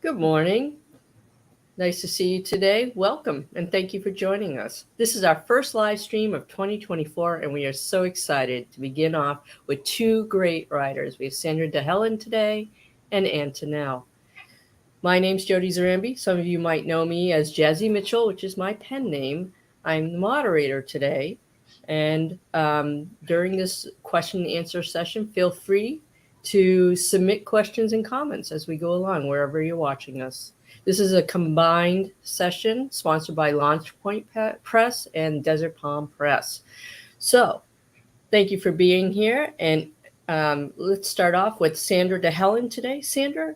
Good morning. Nice to see you today. Welcome and thank you for joining us. This is our first live stream of 2024, and we are so excited to begin off with two great writers. We have Sandra de Helen today and Tonnell. My name's Jody Zarambi. Some of you might know me as Jazzy Mitchell, which is my pen name. I'm the moderator today. And during this question and answer session, feel free to submit questions and comments as we go along, wherever you're watching us. This is a combined session sponsored by Launch Point Press and Desert Palm Press. So thank you for being here. And let's start off with Sandra de Helen today. Sandra,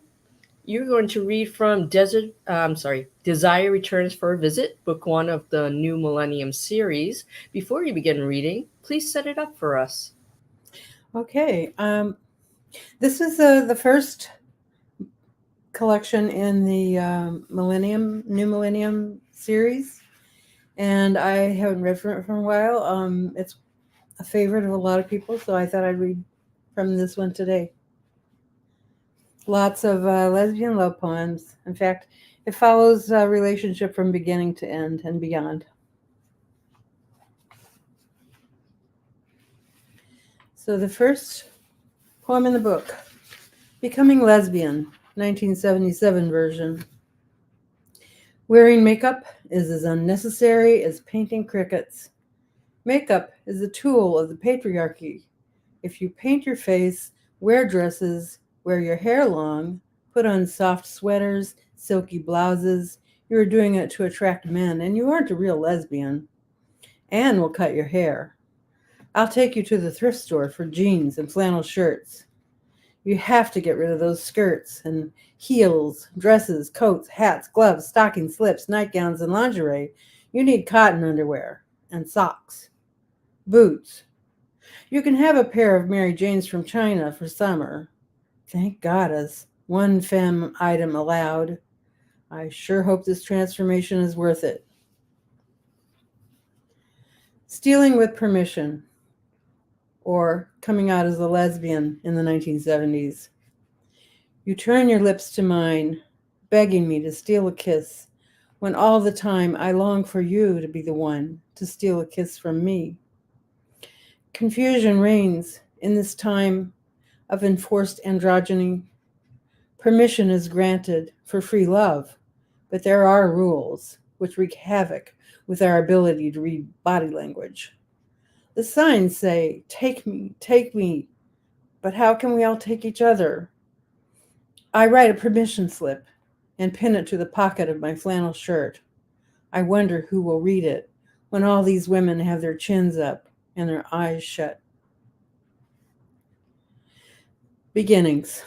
you're going to read from Desire Returns for a Visit, book 1 of the New Millennium series. Before you begin reading, please set it up for us. Okay. This is the first collection in the New Millennium series, and I haven't read from it for a while. It's a favorite of a lot of people, so I thought I'd read from this one today. Lots of lesbian love poems. In fact, it follows a relationship from beginning to end and beyond. So the first poem in the book, Becoming Lesbian, 1977 version. Wearing makeup is as unnecessary as painting crickets. Makeup is a tool of the patriarchy. If you paint your face, wear dresses, wear your hair long, put on soft sweaters, silky blouses, you are doing it to attract men, and you aren't a real lesbian. Anne will cut your hair. I'll take you to the thrift store for jeans and flannel shirts. You have to get rid of those skirts and heels, dresses, coats, hats, gloves, stockings, slips, nightgowns, and lingerie. You need cotton underwear and socks, boots. You can have a pair of Mary Janes from China for summer. Thank God, as 1PM item allowed. I sure hope this transformation is worth it. Stealing with permission, or coming out as a lesbian in the 1970s. You turn your lips to mine, begging me to steal a kiss, when all the time I long for you to be the one to steal a kiss from me. Confusion reigns in this time of enforced androgyny. Permission is granted for free love, but there are rules which wreak havoc with our ability to read body language. The signs say, take me, but how can we all take each other? I write a permission slip and pin it to the pocket of my flannel shirt. I wonder who will read it when all these women have their chins up and their eyes shut. Beginnings.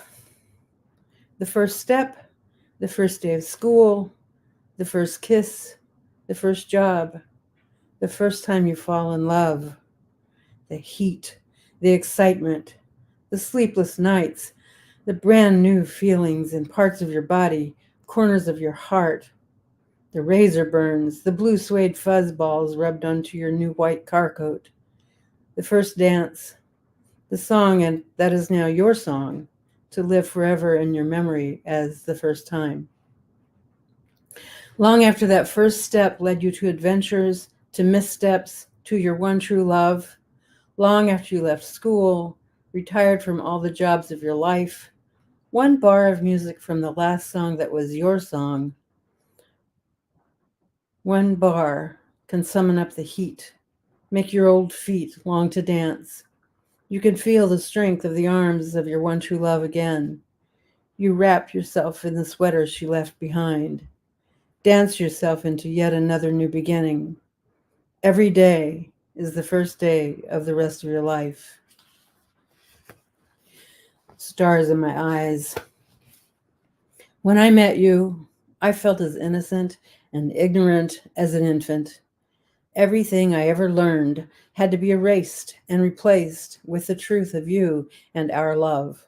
The first step, the first day of school, the first kiss, the first job, the first time you fall in love. The heat, the excitement, the sleepless nights, the brand new feelings in parts of your body, corners of your heart, the razor burns, the blue suede fuzz balls rubbed onto your new white car coat, the first dance, the song, and that is now your song, to live forever in your memory as the first time. Long after that first step led you to adventures, to missteps, to your one true love, long after you left school, retired from all the jobs of your life, one bar of music from the last song that was your song, one bar can summon up the heat, make your old feet long to dance. You can feel the strength of the arms of your one true love again. You wrap yourself in the sweater she left behind. Dance yourself into yet another new beginning. Every day is the first day of the rest of your life. Stars in my eyes. When I met you, I felt as innocent and ignorant as an infant. Everything I ever learned had to be erased and replaced with the truth of you and our love.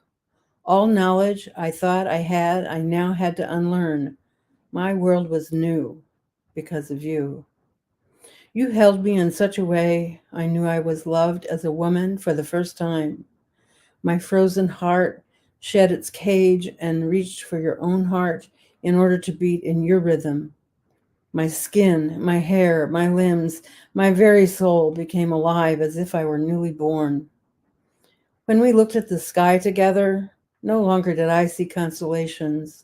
All knowledge I thought I had, I now had to unlearn. My world was new because of you. You held me in such a way I knew I was loved as a woman for the first time. My frozen heart shed its cage and reached for your own heart in order to beat in your rhythm. My skin, my hair, my limbs, my very soul became alive as if I were newly born. When we looked at the sky together, no longer did I see constellations.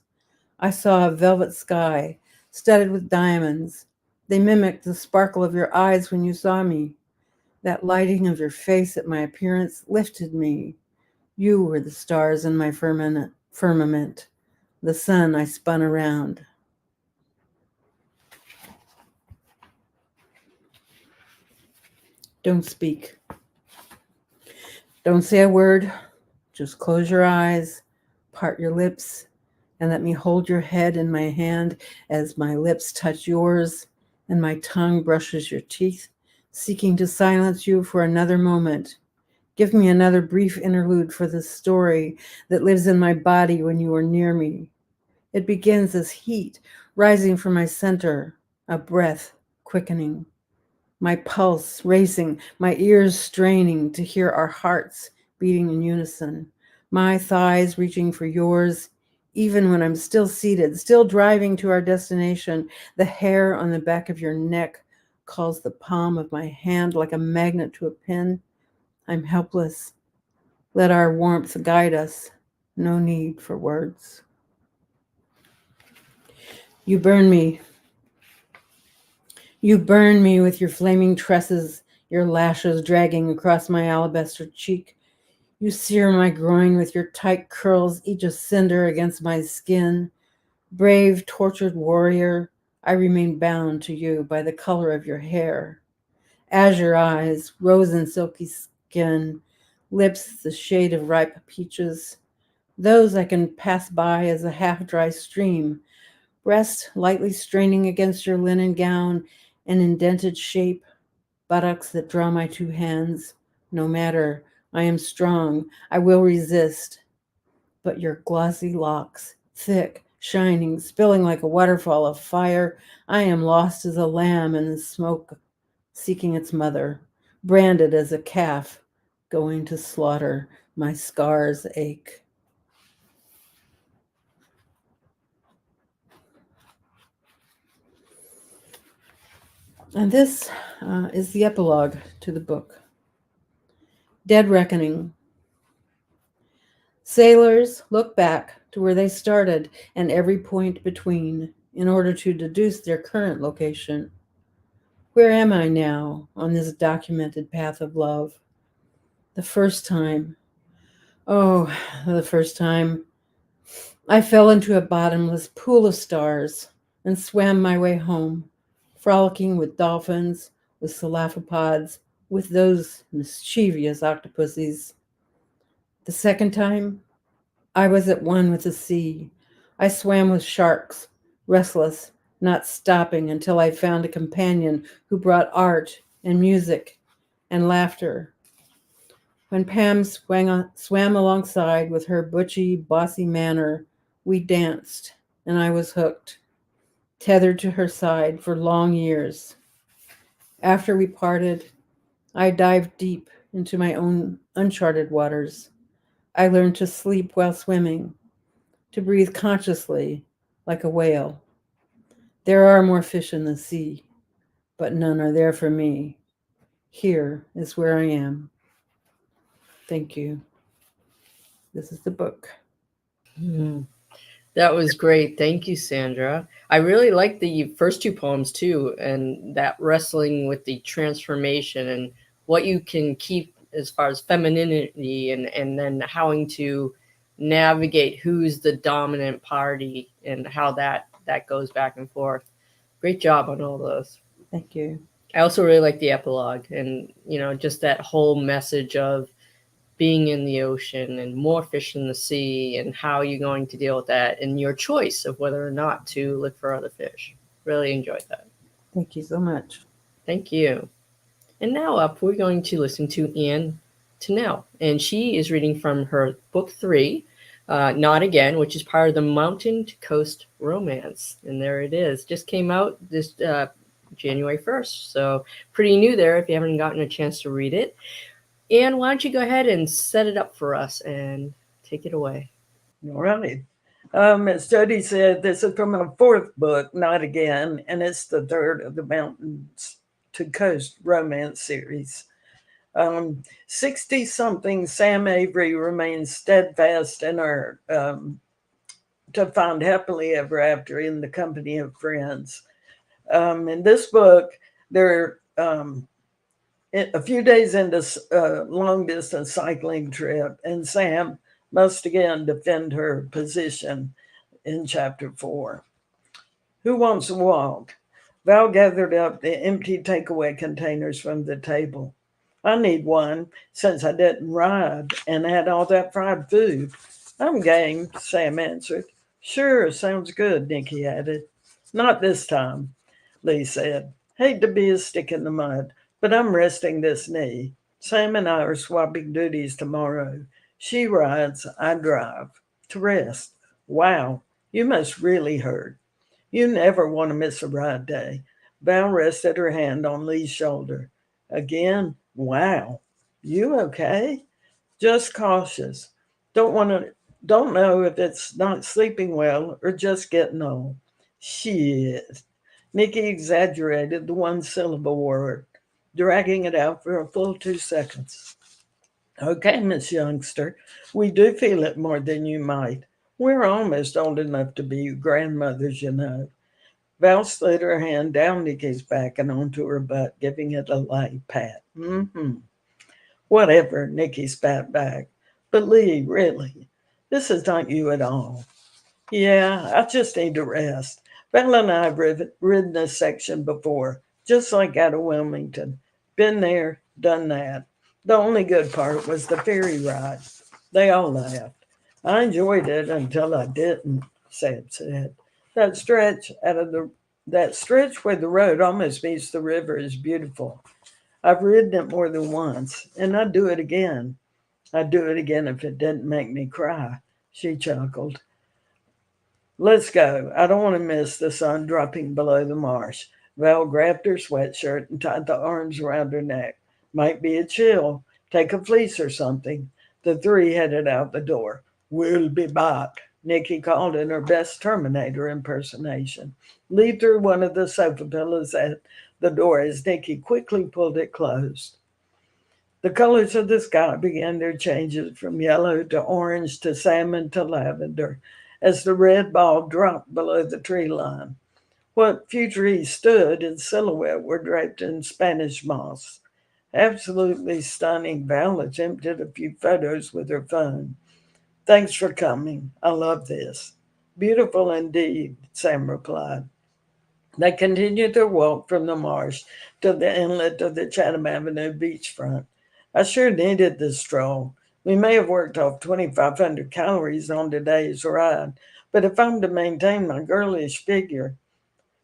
I saw a velvet sky studded with diamonds. They mimicked the sparkle of your eyes when you saw me. That lighting of your face at my appearance lifted me. You were the stars in my firmament, the sun I spun around. Don't speak. Don't say a word. Just close your eyes, part your lips, and let me hold your head in my hand as my lips touch yours and my tongue brushes your teeth, seeking to silence you for another moment. Give me another brief interlude for the story that lives in my body when you are near me. It begins as heat rising from my center, a breath quickening, my pulse racing, my ears straining to hear our hearts beating in unison, my thighs reaching for yours, even when I'm still seated, still driving to our destination. The hair on the back of your neck calls the palm of my hand like a magnet to a pin. I'm helpless. Let our warmth guide us. No need for words. You burn me. You burn me with your flaming tresses, your lashes dragging across my alabaster cheek. You sear my groin with your tight curls, each a cinder against my skin. Brave, tortured warrior, I remain bound to you by the color of your hair. Azure eyes, rose and silky skin, lips the shade of ripe peaches. Those I can pass by as a half-dry stream, breast lightly straining against your linen gown, an indented shape, buttocks that draw my two hands. No matter, I am strong, I will resist. But your glossy locks, thick, shining, spilling like a waterfall of fire, I am lost as a lamb in the smoke, seeking its mother, branded as a calf, going to slaughter. My scars ache. And this is the epilogue to the book. Dead Reckoning. Sailors look back to where they started and every point between in order to deduce their current location. Where am I now on this documented path of love? The first time, oh, the first time, I fell into a bottomless pool of stars and swam my way home, frolicking with dolphins, with cephalopods, with those mischievous octopuses. The second time, I was at one with the sea. I swam with sharks, restless, not stopping until I found a companion who brought art and music and laughter. When Pam swam alongside with her butchy, bossy manner, we danced, and I was hooked, tethered to her side for long years. After we parted, I dived deep into my own uncharted waters. I learned to sleep while swimming, to breathe consciously like a whale. There are more fish in the sea, but none are there for me. Here is where I am. Thank you. This is the book. Hmm. That was great. Thank you, Sandra. I really like the first two poems too, and that wrestling with the transformation and what you can keep as far as femininity and then having to navigate who's the dominant party and how that goes back and forth. Great job on all those. Thank you. I also really like the epilogue and just that whole message of being in the ocean and more fish in the sea and how you're going to deal with that and your choice of whether or not to look for other fish. Really enjoyed that. Thank you so much. Thank you. And now up, we're going to listen to Anne Tonnell, and she is reading from her book 3, Not Again, which is part of the Mountain to Coast romance. And there it is. Just came out this January 1st. So pretty new there if you haven't gotten a chance to read it. Anne, why don't you go ahead and set it up for us and take it away? All right. As Jody said, this is from my fourth book, Not Again, and it's the third of the Mountains to Coast romance series. 60-something Sam Avery remains steadfast in her to find happily ever after in the company of friends. In this book, they're a few days into a long-distance cycling trip, and Sam must again defend her position in chapter 4. Who wants a walk? Val gathered up the empty takeaway containers from the table. I need one since I didn't ride and had all that fried food. I'm game, Sam answered. Sure, sounds good, Nikki added. Not this time, Lee said. Hate to be a stick in the mud, but I'm resting this knee. Sam and I are swapping duties tomorrow. She rides, I drive. To rest. Wow, you must really hurt. You never want to miss a ride day. Val rested her hand on Lee's shoulder. Again, wow. You okay? Just cautious. Don't know if it's not sleeping well or just getting old. Shit. Nikki exaggerated the one-syllable word, dragging it out for a full 2 seconds. Okay, Miss Youngster, we do feel it more than you might. We're almost old enough to be grandmothers, you know. Val slid her hand down Nikki's back and onto her butt, giving it a light pat. Whatever, Nikki spat back. But Lee, really, this is not you at all. Yeah, I just need to rest. Val and I have ridden this section before, just like out of Wilmington. Been there, done that. The only good part was the ferry ride. They all laughed. I enjoyed it until I didn't, Sam said. That stretch where the road almost meets the river is beautiful. I've ridden it more than once, and I'd do it again. I'd do it again if it didn't make me cry, she chuckled. Let's go. I don't want to miss the sun dropping below the marsh. Val grabbed her sweatshirt and tied the arms around her neck. Might be a chill. Take a fleece or something. The three headed out the door. We'll be back, Nikki called in her best Terminator impersonation. Lee threw one of the sofa pillows at the door as Nikki quickly pulled it closed. The colors of the sky began their changes from yellow to orange to salmon to lavender as the red ball dropped below the tree line. What few trees stood in silhouette were draped in Spanish moss. Absolutely stunning. Val attempted a few photos with her phone. Thanks for coming. I love this. Beautiful indeed, Sam replied. They continued their walk from the marsh to the inlet of the Chatham Avenue beachfront. I sure needed this stroll. We may have worked off 2,500 calories on today's ride, but if I'm to maintain my girlish figure.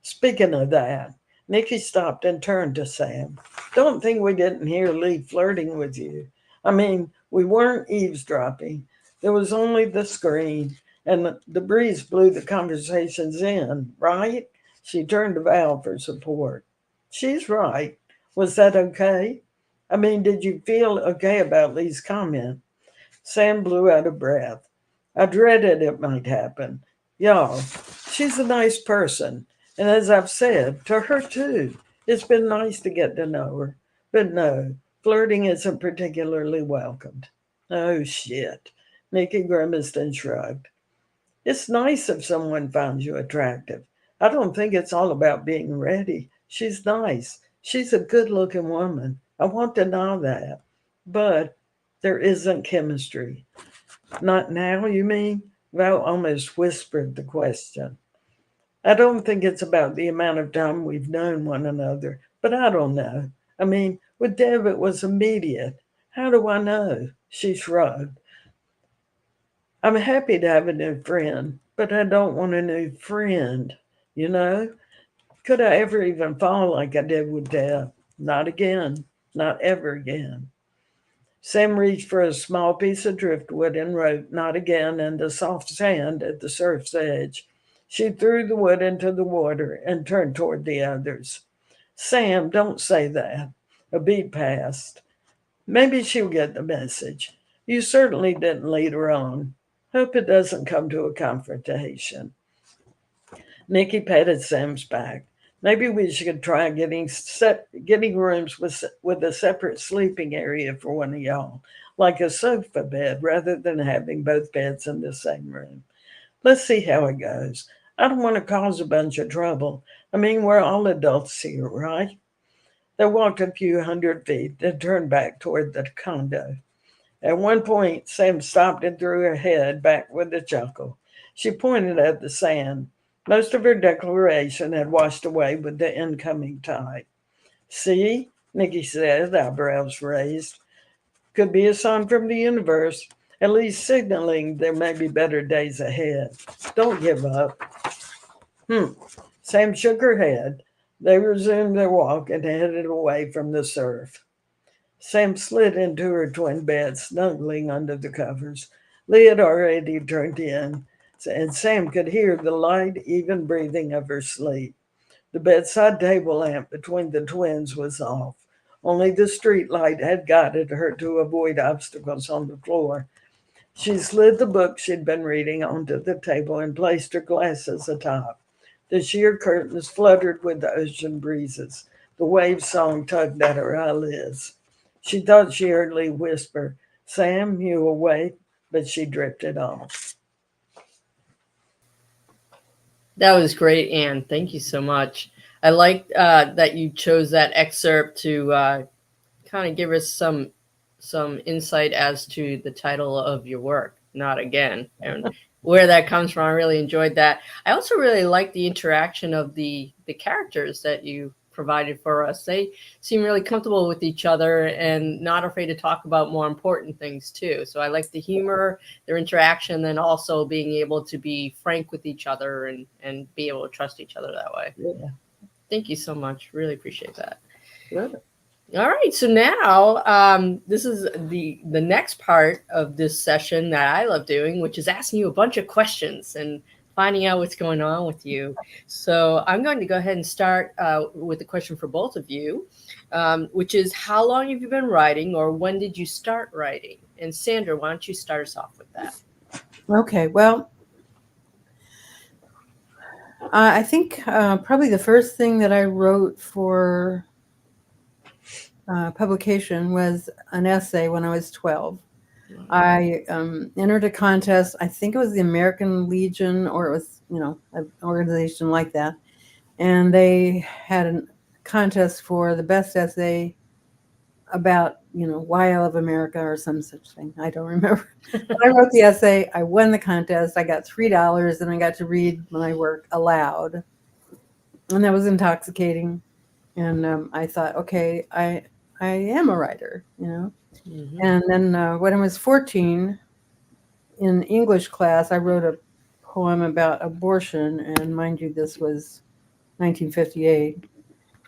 Speaking of that, Nikki stopped and turned to Sam. Don't think we didn't hear Lee flirting with you. I mean, we weren't eavesdropping. There was only the screen, and the breeze blew the conversations in, right? She turned to Val for support. She's right. Was that okay? I mean, did you feel okay about Lee's comment? Sam blew out of breath. I dreaded it might happen. Y'all, she's a nice person. And as I've said, to her too. It's been nice to get to know her. But no, flirting isn't particularly welcomed. Oh, shit. Nikki grimaced and shrugged. It's nice if someone finds you attractive. I don't think it's all about being ready. She's nice. She's a good-looking woman. I won't deny that. But there isn't chemistry. Not now, you mean? Val almost whispered the question. I don't think it's about the amount of time we've known one another, but I don't know. I mean, with Deb, it was immediate. How do I know? She shrugged. I'm happy to have a new friend, but I don't want a new friend, you know? Could I ever even fall like I did with Deb? Not again. Not ever again. Sam reached for a small piece of driftwood and wrote, "Not again," in the soft sand at the surf's edge. She threw the wood into the water and turned toward the others. "Sam, don't say that." A beat passed. "Maybe she'll get the message. You certainly didn't lead her on. Hope it doesn't come to a confrontation." Nikki patted Sam's back. "Maybe we should try getting rooms with a separate sleeping area for one of y'all, like a sofa bed, rather than having both beds in the same room. Let's see how it goes. I don't want to cause a bunch of trouble. I mean, we're all adults here, right?" They walked a few hundred feet, then turned back toward the condo. At one point, Sam stopped and threw her head back with a chuckle. She pointed at the sand. Most of her declaration had washed away with the incoming tide. "See," Nikki said, eyebrows raised. "Could be a sign from the universe, at least signaling there may be better days ahead. Don't give up." Sam shook her head. They resumed their walk and headed away from the surf. Sam slid into her twin bed, snuggling under the covers. Lee had already turned in, and Sam could hear the light, even breathing of her sleep. The bedside table lamp between the twins was off. Only the street light had guided her to avoid obstacles on the floor. She slid the book she'd been reading onto the table and placed her glasses atop. The sheer curtains fluttered with the ocean breezes. The wave song tugged at her eyelids. She thought she heard Lee whisper, "Sam, you awake?" But she drifted off. That was great, Anne. Thank you so much. I like that you chose that excerpt to kind of give us some insight as to the title of your work, "Not Again," and where that comes from. I really enjoyed that. I also really like the interaction of the characters that you provided for us. They seem really comfortable with each other and not afraid to talk about more important things too. So I like the humor, their interaction, and also being able to be frank with each other and be able to trust each other that way. Yeah. Thank you so much. Really appreciate that. Good. All right, so now this is the next part of this session that I love doing, which is asking you a bunch of questions and finding out what's going on with you. So I'm going to go ahead and start with a question for both of you, which is, how long have you been writing, or when did you start writing? And Sandra, why don't you start us off with that? Okay, well, I think probably the first thing that I wrote for publication was an essay when I was 12. I entered a contest. I think it was the American Legion, or it was, an organization like that. And they had a contest for the best essay about, why I love America or some such thing. I don't remember. But I wrote the essay. I won the contest. I got $3, and I got to read my work aloud. And that was intoxicating. And I thought, okay, I am a writer, Mm-hmm. And then when I was 14, in English class, I wrote a poem about abortion. And mind you, this was 1958.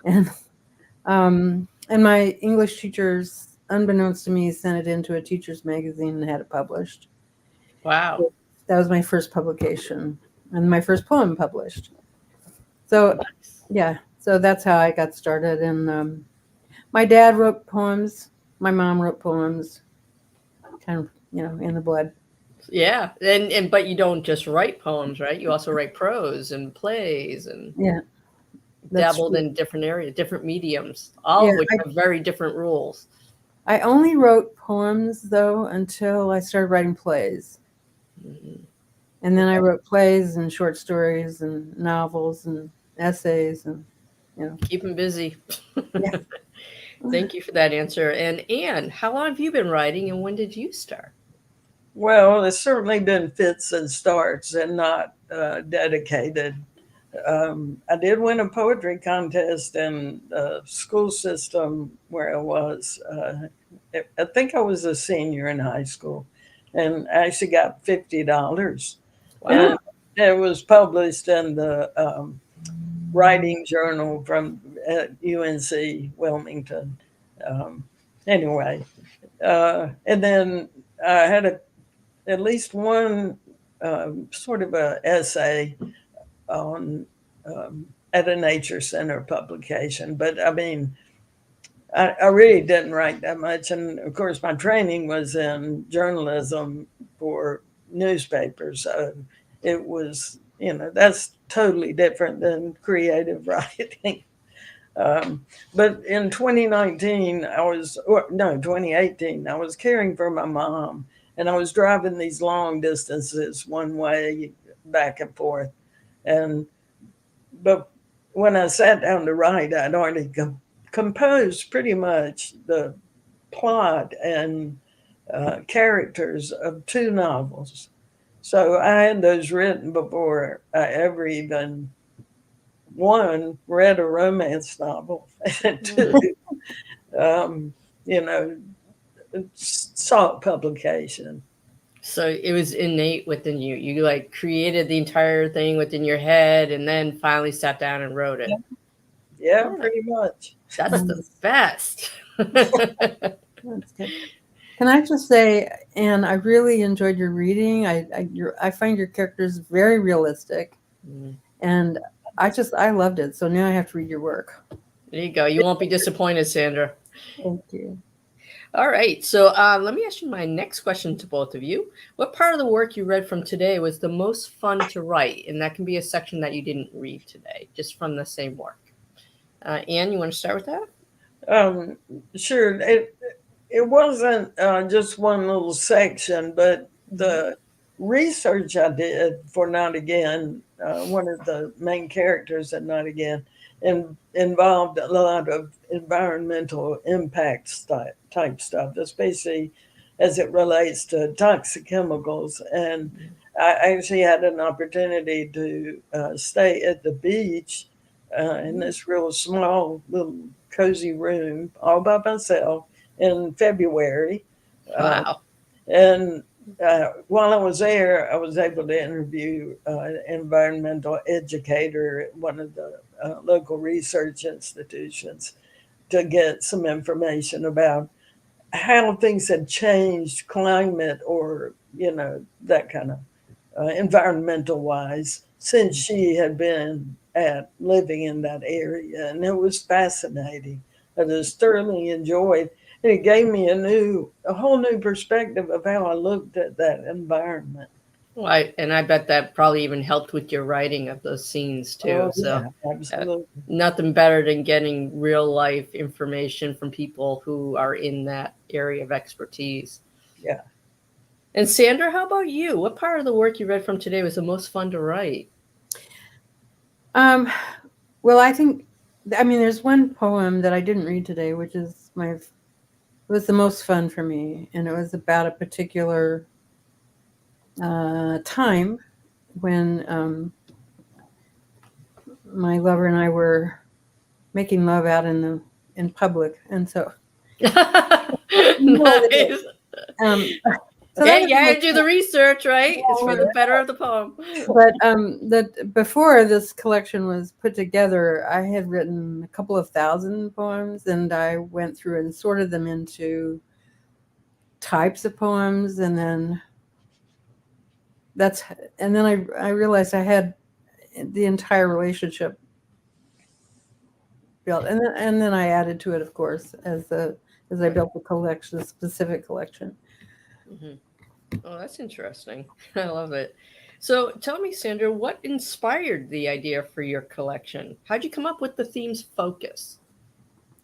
And my English teachers, unbeknownst to me, sent it into a teacher's magazine and had it published. Wow. So that was my first publication and my first poem published. So, yeah, so that's how I got started. And my dad wrote poems. My mom wrote poems, kind of, in the blood. Yeah, and but you don't just write poems, right? You also write prose and plays, and dabbled true. In different areas, different mediums, all of which have very different rules. I only wrote poems, though, until I started writing plays. Mm-hmm. And then I wrote plays and short stories and novels and essays and, Keep them busy. Yeah. Thank you for that answer. And Anne, how long have you been writing, and when did you start? Well, it's certainly been fits and starts and not dedicated. I did win a poetry contest in the school system where I was. I think I was a senior in high school, and I actually got $50. Wow. And it was published in the writing journal at UNC Wilmington. Anyway, and then I had at least one sort of a essay on at a nature center publication. But I mean, I really didn't write that much. And of course, my training was in journalism for newspapers. So it was, that's totally different than creative writing. But in 2018, I was caring for my mom, and I was driving these long distances one way back and forth. But when I sat down to write, I'd already composed pretty much the plot and characters of 2 novels. So I had those written before I ever even, 1, read a romance novel, and 2, saw publication. So it was innate within you. You like created the entire thing within your head and then finally sat down and wrote it. Yeah, pretty much. That's the best. That's good. Can I just say, Anne, I really enjoyed your reading. I find your characters very realistic, and I loved it. So now I have to read your work. There you go. You won't be disappointed, Sandra. Thank you. All right. So let me ask you my next question to both of you. What part of the work you read from today was the most fun to write? And that can be a section that you didn't read today, just from the same work. Anne, you want to start with that? Sure. It wasn't just one little section, but the research I did for Not Again, one of the main characters in Not Again, involved a lot of environmental impacts type stuff, especially as it relates to toxic chemicals. And I actually had an opportunity to stay at the beach in this real small little cozy room all by myself in February. Wow. And while I was there, I was able to interview an environmental educator at one of the local research institutions to get some information about how things had changed, climate or, that kind of environmental wise, since she had been living in that area. And it was fascinating. I just thoroughly enjoyed. And it gave me a whole new perspective of how I looked at that environment. Well, I bet that probably even helped with your writing of those scenes too. Oh, So yeah, absolutely. Nothing better than getting real life information from people who are in that area of expertise. Yeah. And Sandra, how about you? What part of the work you read from today was the most fun to write? Well, there's one poem that I didn't read today, which is was the most fun for me, and it was about a particular time when my lover and I were making love out in public, and so Nice. So you had to do the research, right? It's for the better of the poem. But before this collection was put together, I had written a couple of thousand poems, and I went through and sorted them into types of poems, and then I realized I had the entire relationship built, and then I added to it, of course, as I built the collection, the specific collection. Mm-hmm. Oh, that's interesting. I love it. So tell me, Sandra, what inspired the idea for your collection? How'd you come up with the theme's focus?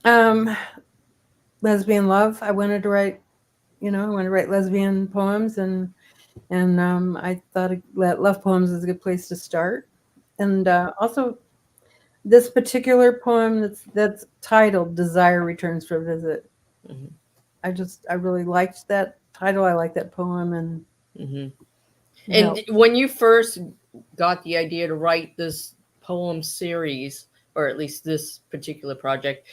Lesbian love. I wanted to write lesbian poems, and I thought love poems is a good place to start. And also this particular poem that's titled "Desire Returns for a Visit." Mm-hmm. I really liked that title. I like that poem, and when you first got the idea to write this poem series, or at least this particular project,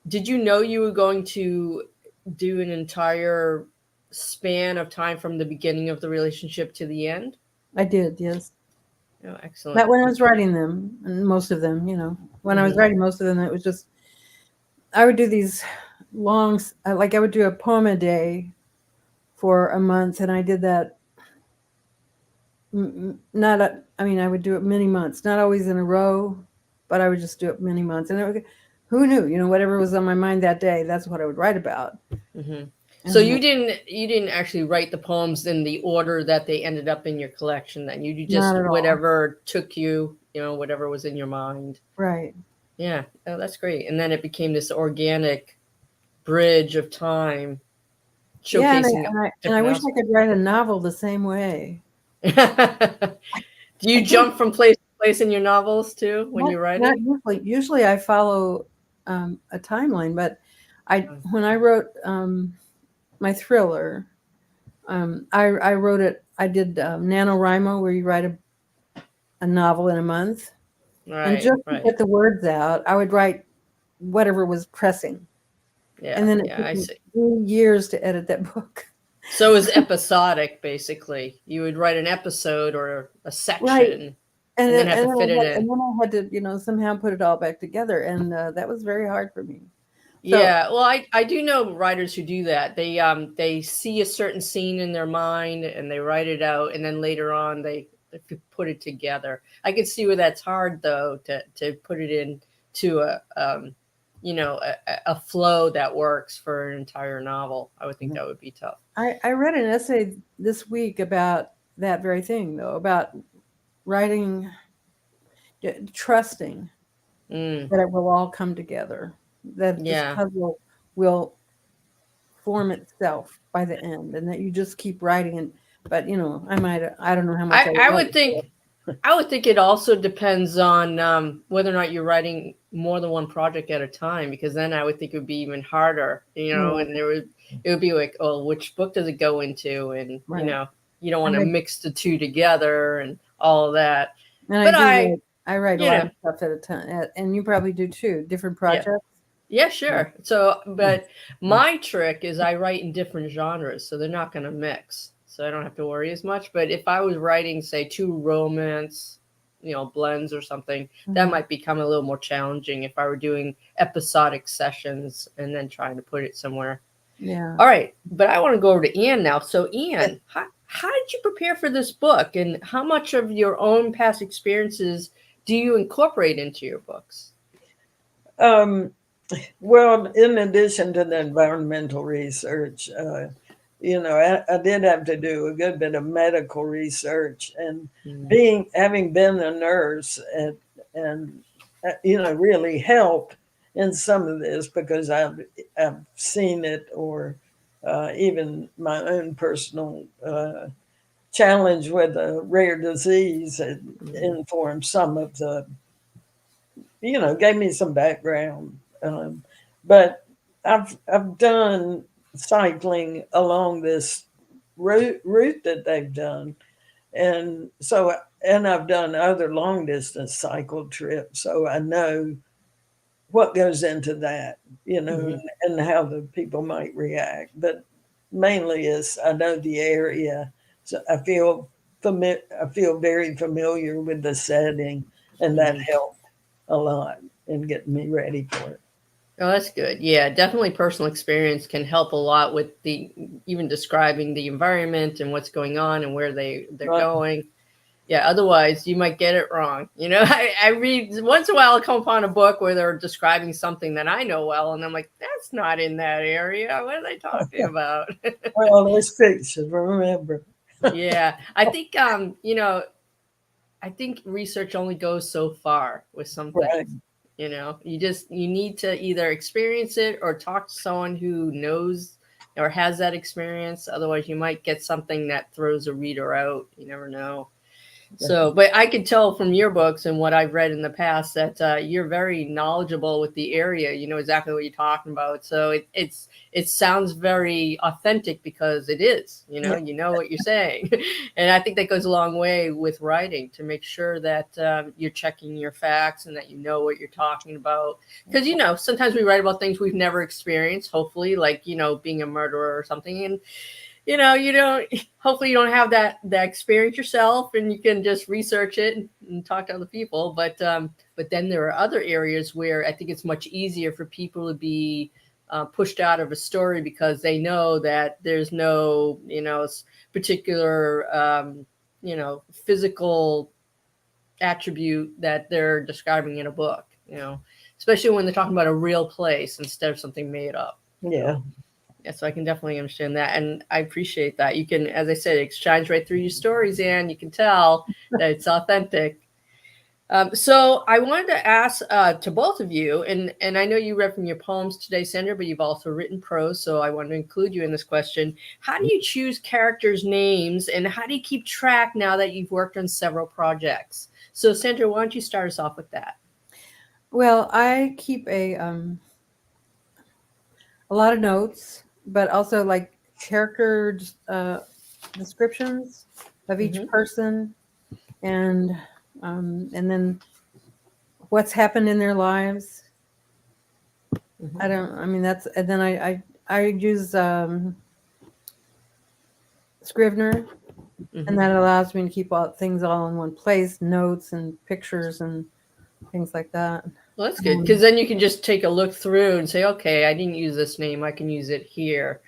did you know you were going to do an entire span of time from the beginning of the relationship to the end? I did, yes. Oh, excellent. Not when I was writing them, and most of them, when I was writing most of them, it was just, I would do these long, like I would do a poem a day for a month, and I did that. I would do it many months, not always in a row, but I would just do it many months. And who knew, whatever was on my mind that day, that's what I would write about. Mm-hmm. So you didn't actually write the poems in the order that they ended up in your collection. Then you just whatever took you, whatever was in your mind. Right. Yeah. Oh, that's great. And then it became this organic bridge of time, showcasing. Yeah, and I wish I could write a novel the same way. Do you jump from place to place in your novels too when you're writing? Not usually. Usually I follow a timeline, but when I wrote my thriller, I wrote it. I did NaNoWriMo, where you write a novel in a month, and just to get the words out, I would write whatever was pressing. Yeah, and then it took me years to edit that book. So it was episodic, basically. You would write an episode or a section, right. and then have to fit it in. And then I had to, somehow put it all back together, and that was very hard for me. Yeah, well, I do know writers who do that. They see a certain scene in their mind and they write it out, and then later on they put it together. I could see where that's hard though, to put it into a flow that works for an entire novel. I would think that would be tough. I read an essay this week about that very thing, though, about writing, trusting that it will all come together, that this puzzle will form itself by the end, and that you just keep writing. But I don't know how much I would think. I would think it also depends on whether or not you're writing more than one project at a time, because then I would think it would be even harder, and it would be like, oh, which book does it go into? And, you don't want to mix the two together and all of that. And but I write a lot of stuff at a time, and you probably do too, different projects. Yeah, sure. So, but my trick is I write in different genres, so they're not going to mix. So I don't have to worry as much. But if I was writing, say, 2 romance, blends or something, that might become a little more challenging if I were doing episodic sessions and then trying to put it somewhere. Yeah. All right. But I want to go over to Ian now. So Ian, how did you prepare for this book, and how much of your own past experiences do you incorporate into your books? Well, in addition to the environmental research, I did have to do a good bit of medical research, and having been a nurse and really helped in some of this, because I've seen it, or even my own personal challenge with a rare disease informed some of the, gave me some background. But I've done cycling along this route that they've done, and I've done other long distance cycle trips, so I know what goes into that, and how the people might react. But mainly is I know the area, so I feel very familiar with the setting, and that helped a lot in getting me ready for it. Oh, that's good. Yeah, definitely personal experience can help a lot with even describing the environment and what's going on and where they're going. Yeah, otherwise you might get it wrong. I read once in a while, I'll come upon a book where they're describing something that I know well, and I'm like, that's not in that area. What are they talking about? Well, it's fiction, remember. Yeah, I think I think research only goes so far with something. Right. You need to either experience it or talk to someone who knows or has that experience. Otherwise, you might get something that throws a reader out. You never know. So, but I could tell from your books and what I've read in the past that you're very knowledgeable with the area. You know exactly what you're talking about. So it sounds very authentic, because it is. You know what you're saying, and I think that goes a long way with writing, to make sure that you're checking your facts and that you know what you're talking about. Because sometimes we write about things we've never experienced. Hopefully, like being a murderer or something, and you don't, hopefully you don't have that experience yourself, and you can just research it and talk to other people. But then there are other areas where I think it's much easier for people to be pushed out of a story because they know that there's no, particular, physical attribute that they're describing in a book, especially when they're talking about a real place instead of something made up. Yeah. Yeah, so I can definitely understand that. And I appreciate that. You can, as I said, it shines right through your stories, and you can tell that it's authentic. So I wanted to ask to both of you, and I know you read from your poems today, Sandra, but you've also written prose, so I want to include you in this question. How do you choose characters' names, and how do you keep track now that you've worked on several projects? So Sandra, why don't you start us off with that? Well, I keep a lot of notes, but also like character descriptions of each person, and then what's happened in their lives. I mean, that's, and then I use Scrivener, and that allows me to keep things all in one place, notes and pictures and things like that. Well, that's good, because then you can just take a look through and say, okay, I didn't use this name, I can use it here.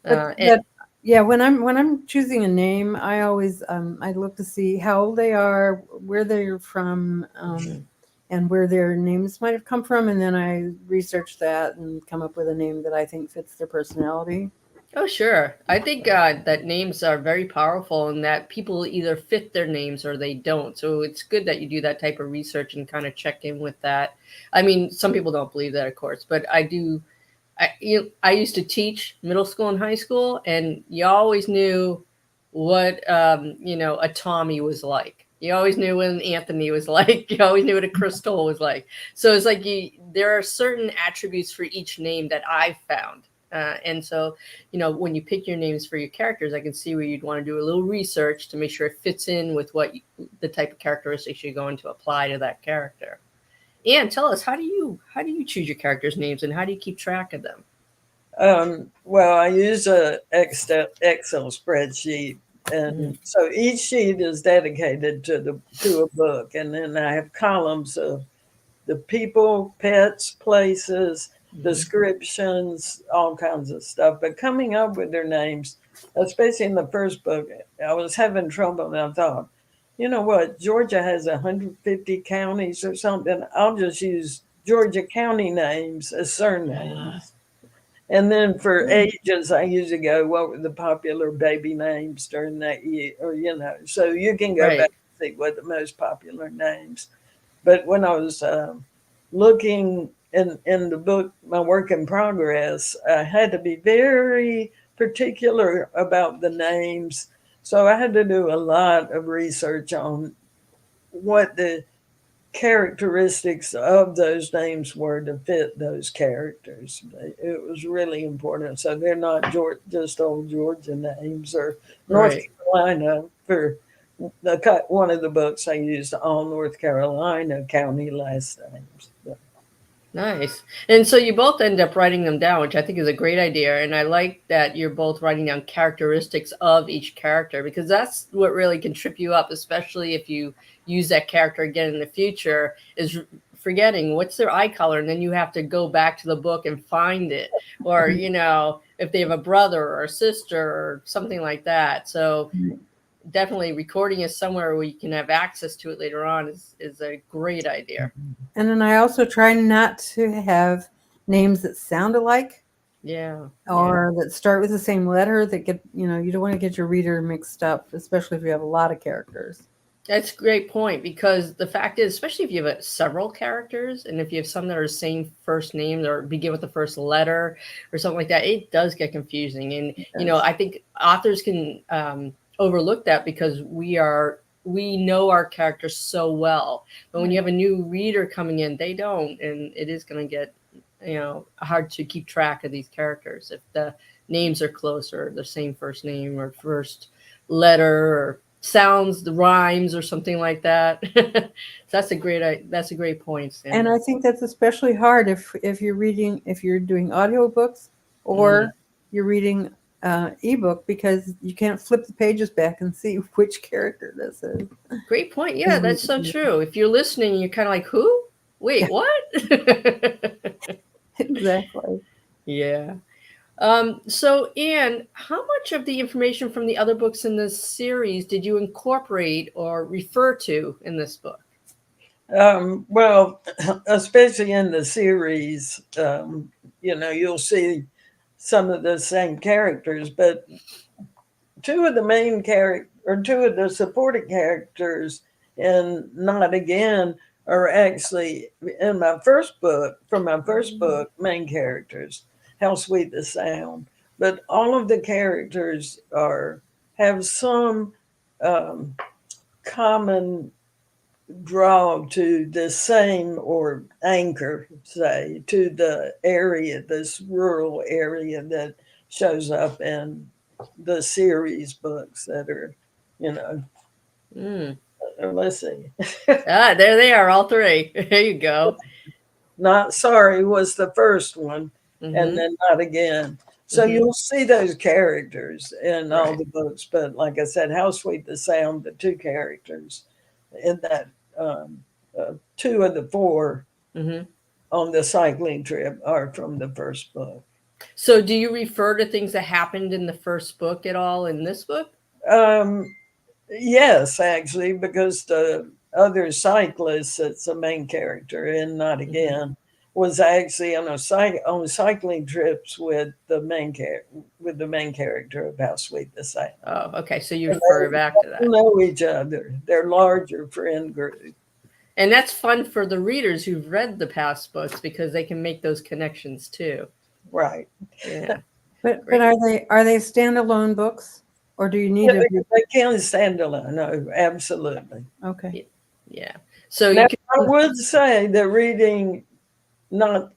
Yeah, when I'm choosing a name, I always I look to see how old they are, where they're from, and where their names might have come from, and then I research that and come up with a name that I think fits their personality. Oh, sure. I think that names are very powerful, and that people either fit their names or they don't. So it's good that you do that type of research and kind of check in with that. I mean, some people don't believe that, of course, but I do. I used to teach middle school and high school, and you always knew what a Tommy was like. You always knew what an Anthony was like. You always knew what a Crystal was like. So it's like there are certain attributes for each name that I've found. And so, when you pick your names for your characters, I can see where you'd want to do a little research to make sure it fits in with the type of characteristics you're going to apply to that character. And tell us, how do you choose your characters' names, and how do you keep track of them? Well, I use a Excel spreadsheet, and so each sheet is dedicated to a book, and then I have columns of the people, pets, places, descriptions, all kinds of stuff. But coming up with their names, especially in the first book, I was having trouble, and I thought, you know what, Georgia has 150 counties or something. I'll just use Georgia county names as surnames. And then for ages, I usually go, what were the popular baby names during that year? Or, so you can go back and see what the most popular names. But when I was looking in the book, my work in progress, I had to be very particular about the names. So I had to do a lot of research on what the characteristics of those names were to fit those characters. It was really important. So they're not just old Georgia names, or North Carolina. For one of the books, I used all North Carolina county last names. Nice. And so you both end up writing them down, which I think is a great idea. And I like that you're both writing down characteristics of each character, because that's what really can trip you up, especially if you use that character again in the future, is forgetting what's their eye color. And then you have to go back to the book and find it. Or, if they have a brother or a sister or something like that. So definitely recording it somewhere where you can have access to it later on is a great idea. And then I also try not to have names that sound alike. Yeah. Or that start with the same letter, that get, you don't want to get your reader mixed up, especially if you have a lot of characters. That's a great point, because the fact is, especially if you have several characters, and if you have some that are the same first names or begin with the first letter or something like that, it does get confusing. And, I think authors can overlook that because we know our characters so well. But when you have a new reader coming in, they don't, and it is going to get, hard to keep track of these characters if the names are close, or the same first name or first letter, or sounds, the rhymes or something like that. So that's a great point, Sandra. And I think that's especially hard if you're doing audiobooks, or you're reading ebook because you can't flip the pages back and see which character this is. Great point. Yeah, that's so true. If you're listening, you're kind of like, who? Wait, what? Exactly. Yeah. So, Anne, how much of the information from the other books in this series did you incorporate or refer to in this book? Well, especially in the series, you'll see some of the same characters, but two of the supporting characters in Not Again are actually in my first book, from my first book, main characters. How Sweet the Sound. But all of the characters have some common draw to the same, or anchor, say, to the area, this rural area that shows up in the series books that are, let's see. There they are, all three. There you go. Not Sorry was the first one, Mm-hmm. and then Not Again. So you'll see those characters in all the books, but like I said, How Sweet the Sound, the two characters in that two of the four on the cycling trip are from the first book. So do you refer to things that happened in the first book at all in this book? Yes, actually, because the other cyclist that's the main character in Not Again was actually on cycling trips with the main character of How Sweet the Sound. Oh, okay. So you refer back to that. They know each other. They're larger friend group. And that's fun for the readers who've read the past books because they can make those connections too. Right. Yeah. But are they standalone books, or do you need to? They can stand alone. No, absolutely. Okay. Yeah. So now, I would say that reading Not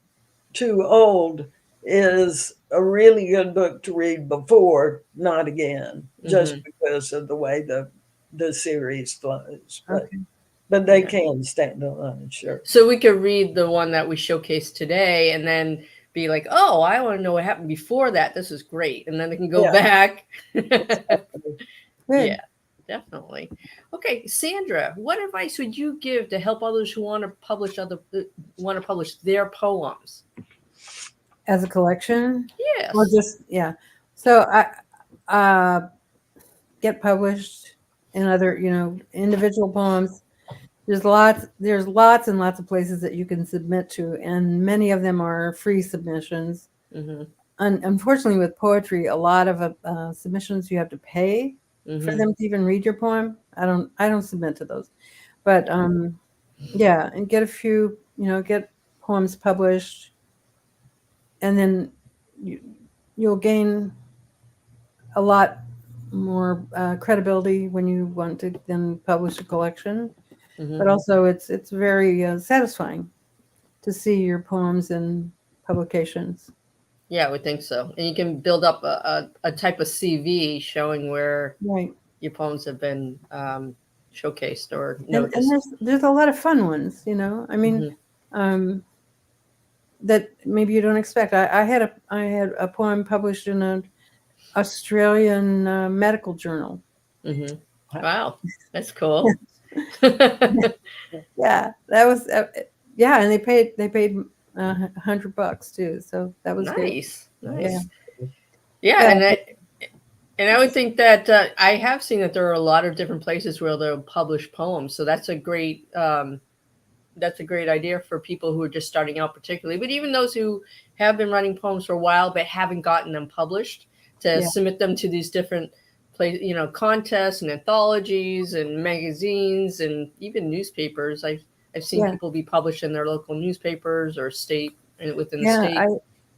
Too Old is a really good book to read before Not Again, just because of the way the series flows. But they can stand alone, sure. So we could read the one that we showcased today and then be like, oh, I want to know what happened before that. This is great. And then they can go back. Yeah, definitely. Okay, Sandra, what advice would you give to help others who want to publish their poems? As a collection? Yes. Or just, So I get published in other, individual poems. There's lots and lots of places that you can submit to, and many of them are free submissions. Unfortunately, with poetry, a lot of submissions you have to pay for them to even read your poem. I don't submit to those, but and get a few, get poems published, and then you'll gain a lot more credibility when you want to then publish a collection. But also it's very satisfying to see your poems in publications. Yeah, I would think so. And you can build up a type of CV showing where your poems have been showcased or noticed. And there's a lot of fun ones, I mean, that maybe you don't expect. I had a poem published in an Australian medical journal. Wow, that's cool. Yeah, that was and they paid $100 too, so that was nice. Good. Yeah. And I would think that I have seen that there are a lot of different places where they'll publish poems, so that's a great idea for people who are just starting out, particularly, but even those who have been writing poems for a while but haven't gotten them published, to submit them to these different contests and anthologies and magazines and even newspapers. I've seen people be published in their local newspapers or within the state.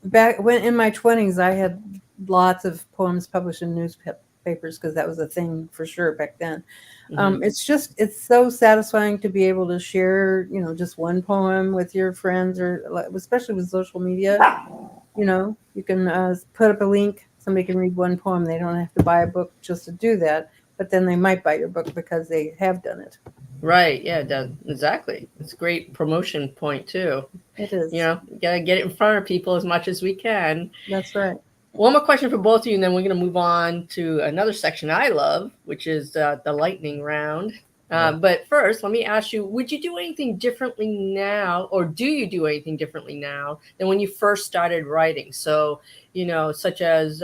Back when in my 20s, I had lots of poems published in newspapers because that was a thing for sure back then. It's so satisfying to be able to share, just one poem with your friends, or especially with social media. You can put up a link. Somebody can read one poem. They don't have to buy a book just to do that, but then they might buy your book because they have done it. Right. Yeah, exactly. It's a great promotion point too. It is. You gotta get it in front of people as much as we can. That's right. One more question for both of you, and then we're going to move on to another section I love, which is the lightning round. But first, let me ask you, would you do anything differently now, or do you do anything differently now than when you first started writing? So, such as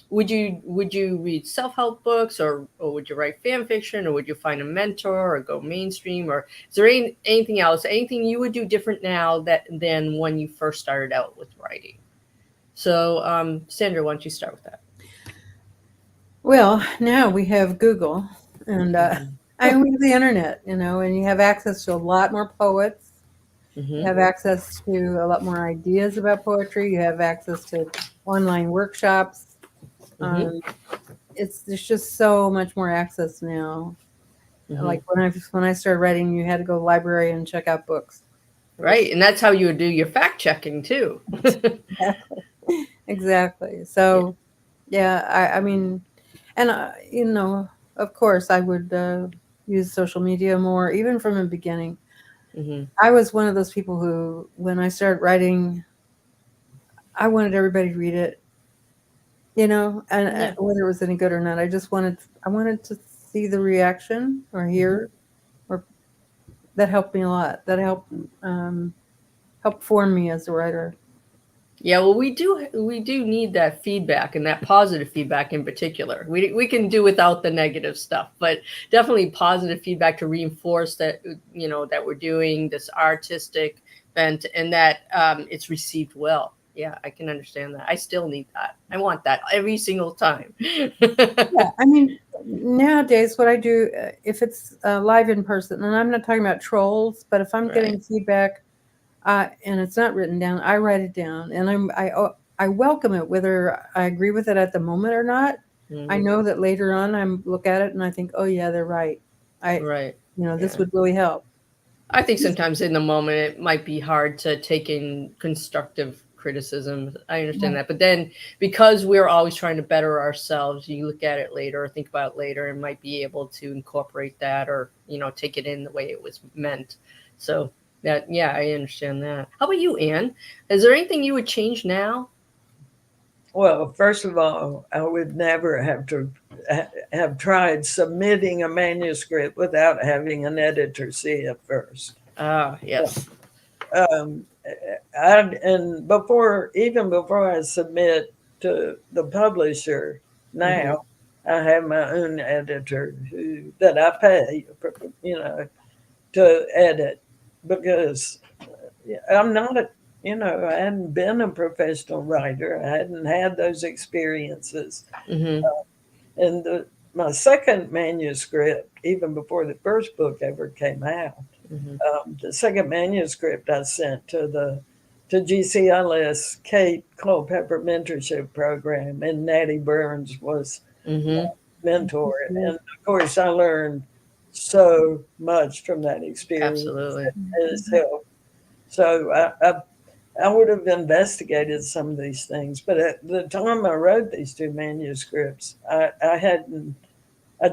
would you read self-help books, or would you write fan fiction, or would you find a mentor or go mainstream, or is there anything else, anything you would do different now than when you first started out with writing? So, Sandra, why don't you start with that? Well, now we have Google, and we have the internet, and you have access to a lot more poets. You have access to a lot more ideas about poetry. You have access to online workshops. There's just so much more access now. Like when I started writing, you had to go to the library and check out books. Right, and that's how you would do your fact checking too. Exactly. So, yeah, I mean, and of course, I would use social media more, even from the beginning. I was one of those people who, when I started writing, I wanted everybody to read it, and whether it was any good or not. I wanted to see the reaction or hear, or that helped me a lot. That helped form me as a writer. Yeah, well, we do need that feedback, and that positive feedback in particular. We can do without the negative stuff, but definitely positive feedback to reinforce that that we're doing this artistic bent, and that it's received well. Yeah, I can understand that. I still need that. I want that every single time. Yeah, I mean, nowadays what I do, if it's live in person, and I'm not talking about trolls, but if I'm getting feedback and it's not written down, I write it down, and I welcome it, whether I agree with it at the moment or not. I know that later on I look at it and I think, oh yeah, they're right. This would really help. I think sometimes in the moment it might be hard to take in constructive criticism. I understand that. But then because we're always trying to better ourselves, you look at it later or think about it later and might be able to incorporate that or, take it in the way it was meant. So that, yeah, I understand that. How about you, Anne? Is there anything you would change now? Well, first of all, I would never have tried submitting a manuscript without having an editor see it first. Ah, yes. And before I submit to the publisher, now I have my own editor that I pay, to edit, because I'm not I hadn't been a professional writer. I hadn't had those experiences. And my second manuscript, even before the first book ever came out, the second manuscript I sent to GCLS Cape Culpeper Mentorship Program, and Natty Burns was my mentor. And of course, I learned so much from that experience. Absolutely. It has helped. So I would have investigated some of these things, but at the time I wrote these two manuscripts, I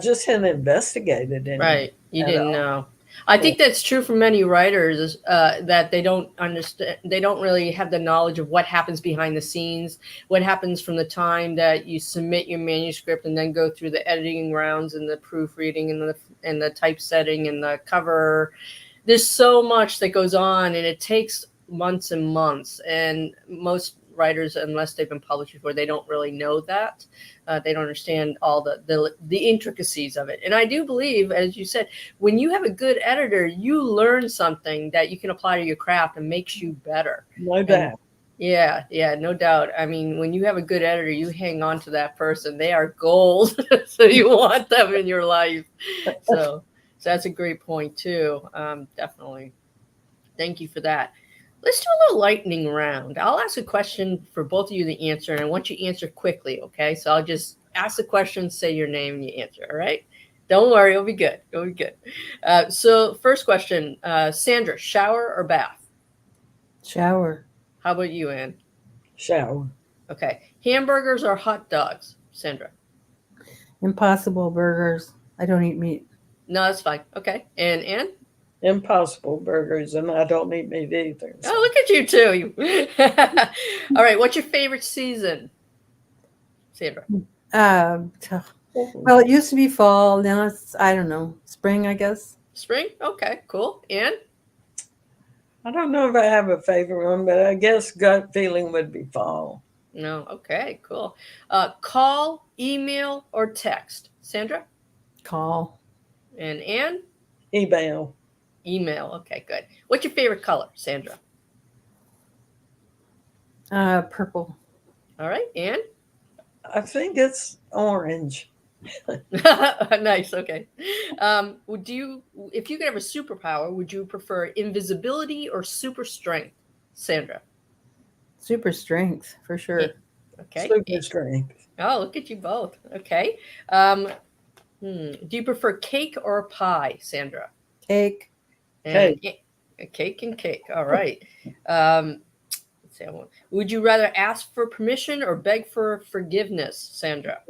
just hadn't investigated any. Right, you didn't know. I think that's true for many writers, that they don't understand. They don't really have the knowledge of what happens behind the scenes, what happens from the time that you submit your manuscript and then go through the editing rounds and the proofreading and the typesetting and the cover. There's so much that goes on, and it takes months and months. And most writers, unless they've been published before, they don't really know that. They don't understand all the intricacies of it. And I do believe, as you said, when you have a good editor, you learn something that you can apply to your craft and makes you better. No doubt. Yeah, no doubt. I mean, when you have a good editor, you hang on to that person. They are gold. So you want them in your life. So that's a great point too. Definitely. Thank you for that. Let's do a little lightning round. I'll ask a question for both of you to answer, and I want you to answer quickly, okay? So I'll just ask the question, say your name, and you answer, all right? Don't worry, it'll be good. It'll be good. So first question, Sandra, shower or bath? Shower. How about you, Anne? Shower. Okay. Hamburgers or hot dogs, Sandra? Impossible Burgers. I don't eat meat. No, that's fine. Okay. And Anne? Impossible Burgers, and I don't eat meat either. So. Oh, look at you two. All right. What's your favorite season? Sandra? Well, it used to be fall. Now it's, I don't know, spring, I guess. Spring? Okay, cool. And I don't know if I have a favorite one, but I guess gut feeling would be fall. no, okay, cool. Call, email, or text? Sandra? Call. And Anne? Email. Email. Okay, good. What's your favorite color, Sandra? Purple. All right, Anne? I think it's orange. Nice. Okay. Would you, if you could have a superpower, would you prefer invisibility or super strength, Sandra? Super strength, for sure. Okay. Super strength. Oh, look at you both. Okay. Do you prefer cake or pie, Sandra? Cake. And cake and cake. All right. Let's see. Would you rather ask for permission or beg for forgiveness, Sandra?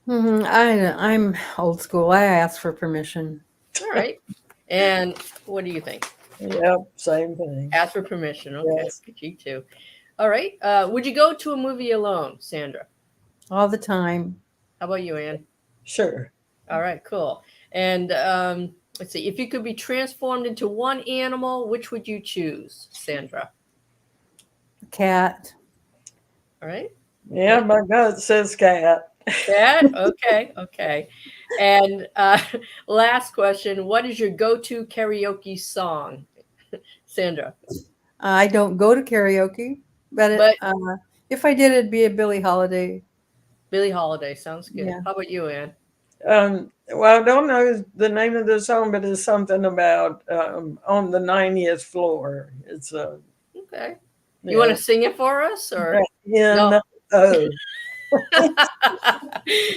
I'm old school. I ask for permission. All right. And what do you think? Yep, same thing. Ask for permission. Okay. Yes. Good, you too. All right. Would you go to a movie alone, Sandra? All the time. How about you, Anne? Sure. All right, cool. And let's see. If you could be transformed into one animal, which would you choose, Sandra? Cat. All right. Yeah, my gut says cat. Cat? Okay, okay. And last question. What is your go-to karaoke song, Sandra? I don't go to karaoke, but if I did, it'd be a Billie Holiday. Billie Holiday. Sounds good. Yeah. How about you, Anne? Well, I don't know the name of the song, but it's something about on the 90th floor. It's a. Okay. You want to sing it for us, or no?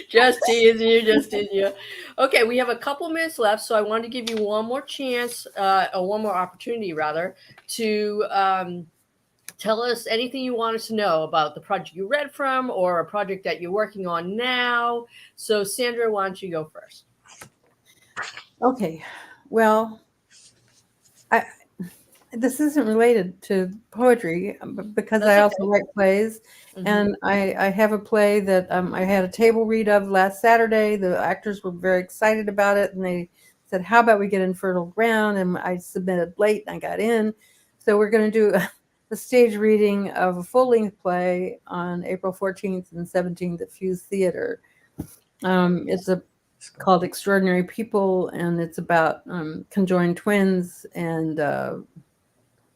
Just teasing you, just teasing you. Okay, we have a couple minutes left, so I wanted to give you one more chance, or one more opportunity, rather, to tell us anything you want us to know about the project you read from or a project that you're working on now. So, Sandra, why don't you go first? Okay. Well, this isn't related to poetry because I also write plays. Mm-hmm. And I have a play that I had a table read of last Saturday. The actors were very excited about it, and they said, how about we get in fertile ground? And I submitted late and I got in. So we're going to do a stage reading of a full-length play on April 14th and 17th at Fuse Theater. It's called Extraordinary People, and it's about conjoined twins and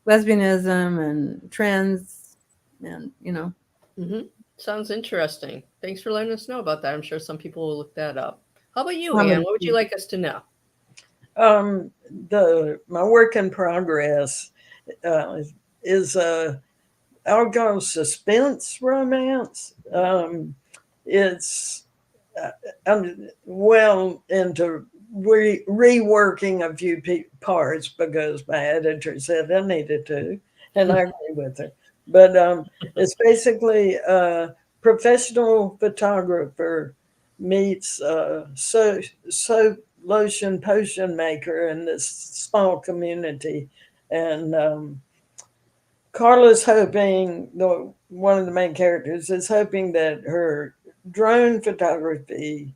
lesbianism and trans, and Mm-hmm. Sounds interesting. Thanks for letting us know about that. I'm sure some people will look that up. How about you, Anne? What would you like us to know? My work in progress is I'll go suspense romance. It's I'm well into reworking a few parts because my editor said I needed to, and I agree with her. But it's basically a professional photographer meets soap lotion potion maker in this small community, and Carla's hoping, one of the main characters is hoping that her drone photography,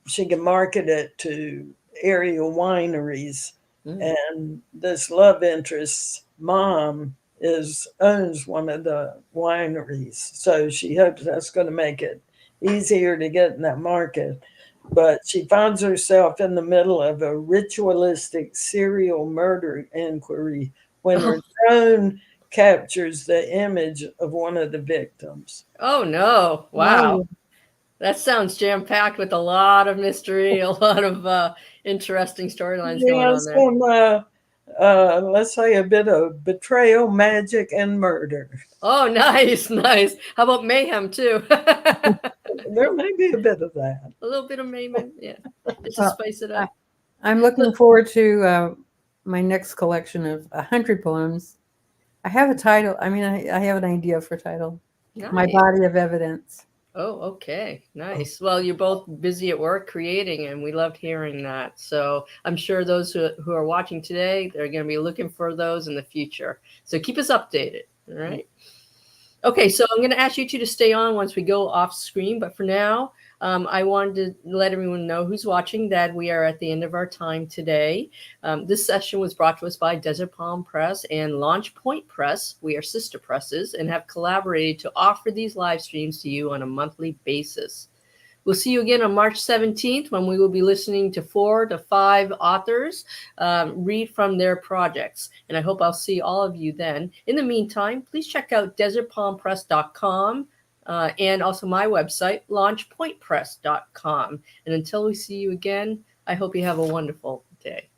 she can market it to area wineries. And this love interest's mom owns one of the wineries. So she hopes that's going to make it easier to get in that market. But she finds herself in the middle of a ritualistic serial murder inquiry when her drone captures the image of one of the victims. Oh, no. Wow. That sounds jam-packed with a lot of mystery, a lot of interesting storylines going on there. Let's say a bit of betrayal, magic, and murder. Oh, nice, nice. How about mayhem, too? There may be a bit of that. A little bit of mayhem, yeah. Just to spice it up. I'm looking forward to my next collection of 100 poems. I have a title. I mean, I have an idea for a title. Nice. My Body of Evidence. Oh, okay. Nice. Well, you're both busy at work creating, and we loved hearing that. So I'm sure those who are watching today, they're going to be looking for those in the future. So keep us updated. All right. Okay, so I'm going to ask you two to stay on once we go off screen. But for now, I wanted to let everyone know who's watching that we are at the end of our time today. This session was brought to us by Desert Palm Press and Launch Point Press. We are sister presses and have collaborated to offer these live streams to you on a monthly basis. We'll see you again on March 17th when we will be listening to 4 to 5 authors read from their projects. And I hope I'll see all of you then. In the meantime, please check out desertpalmpress.com and also my website, launchpointpress.com. And until we see you again, I hope you have a wonderful day.